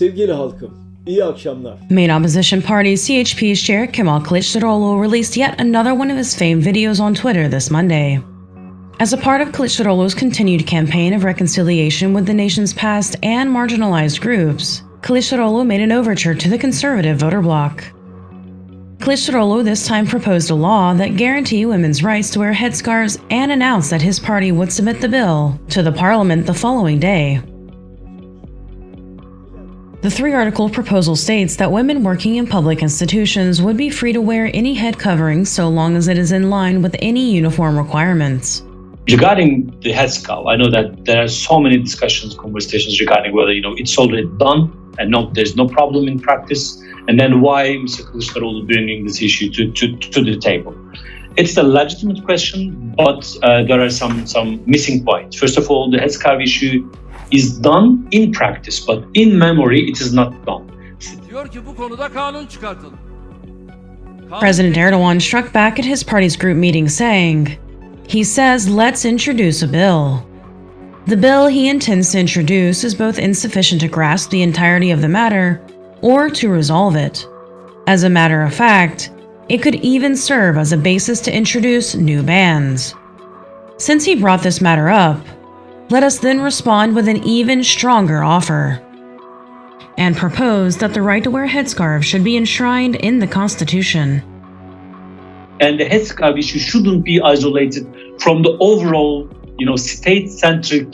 Sevgili halkım, iyi akşamlar. Main opposition party CHP's chair Kemal Kılıçdaroğlu released yet another one of his famed videos on Twitter this Monday. As a part of Kılıçdaroğlu's continued campaign of reconciliation with the nation's past and marginalized groups, Kılıçdaroğlu made an overture to the conservative voter bloc. Kılıçdaroğlu this time proposed a law that guaranteed women's rights to wear headscarves and announced that his party would submit the bill to the parliament the following day. The three-article proposal states that women working in public institutions would be free to wear any head covering so long as it is in line with any uniform requirements. Regarding the headscarf, I know that there are so many discussions, conversations regarding whether it's already done and there's no problem in practice, and then why Mr. Kılıçdaroğlu bringing this issue to the table. It's a legitimate question, but there are some missing points. First of all, the headscarf issue is done in practice, but in memory it is not done. President Erdoğan struck back at his party's group meeting saying, he says, let's introduce a bill. The bill he intends to introduce is both insufficient to grasp the entirety of the matter or to resolve it. As a matter of fact, it could even serve as a basis to introduce new bans. Since he brought this matter up, let us then respond with an even stronger offer and propose that the right to wear headscarves should be enshrined in the Constitution. And the headscarf issue shouldn't be isolated from the overall, state-centric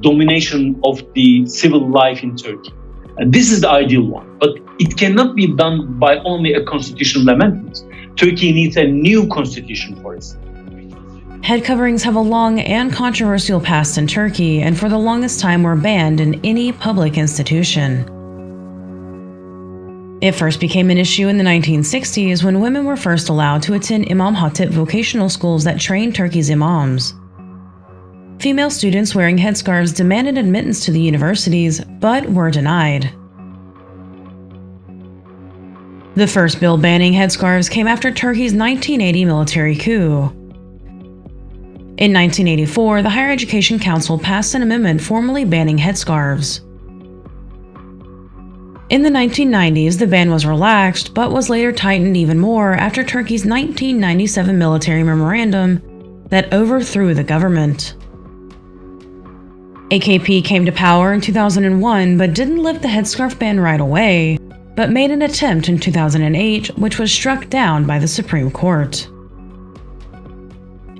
domination of the civil life in Turkey. And this is the ideal one, but it cannot be done by only a constitutional amendment. Turkey needs a new constitution for it. Head coverings have a long and controversial past in Turkey and for the longest time were banned in any public institution. It first became an issue in the 1960s when women were first allowed to attend Imam Hatip vocational schools that trained Turkey's imams. Female students wearing headscarves demanded admittance to the universities, but were denied. The first bill banning headscarves came after Turkey's 1980 military coup. In 1984, the Higher Education Council passed an amendment formally banning headscarves. In the 1990s, the ban was relaxed, but was later tightened even more after Turkey's 1997 military memorandum that overthrew the government. AKP came to power in 2001 but didn't lift the headscarf ban right away, but made an attempt in 2008, which was struck down by the Supreme Court.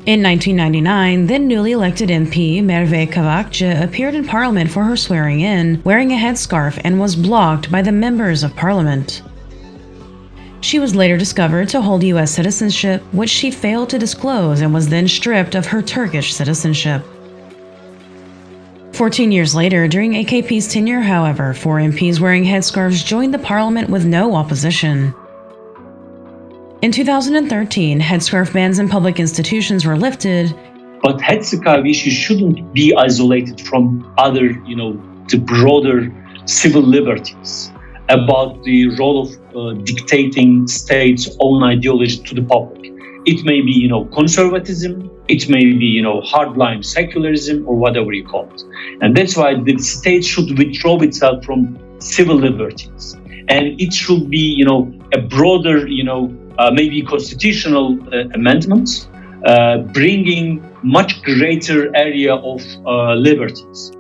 In 1999, then newly elected MP Merve Kavakçı appeared in Parliament for her swearing-in, wearing a headscarf and was blocked by the members of Parliament. She was later discovered to hold U.S. citizenship, which she failed to disclose and was then stripped of her Turkish citizenship. 14 years later, during AKP's tenure, however, 4 MPs wearing headscarves joined the Parliament with no opposition. In 2013, headscarf bans in public institutions were lifted. But headscarf issue shouldn't be isolated from other, the broader civil liberties about the role of dictating state's own ideology to the public. It may be, conservatism, it may be, hardline secularism, or whatever you call it. And that's why the state should withdraw itself from civil liberties. And it should be, a broader, maybe constitutional amendments, bringing much greater area of liberties.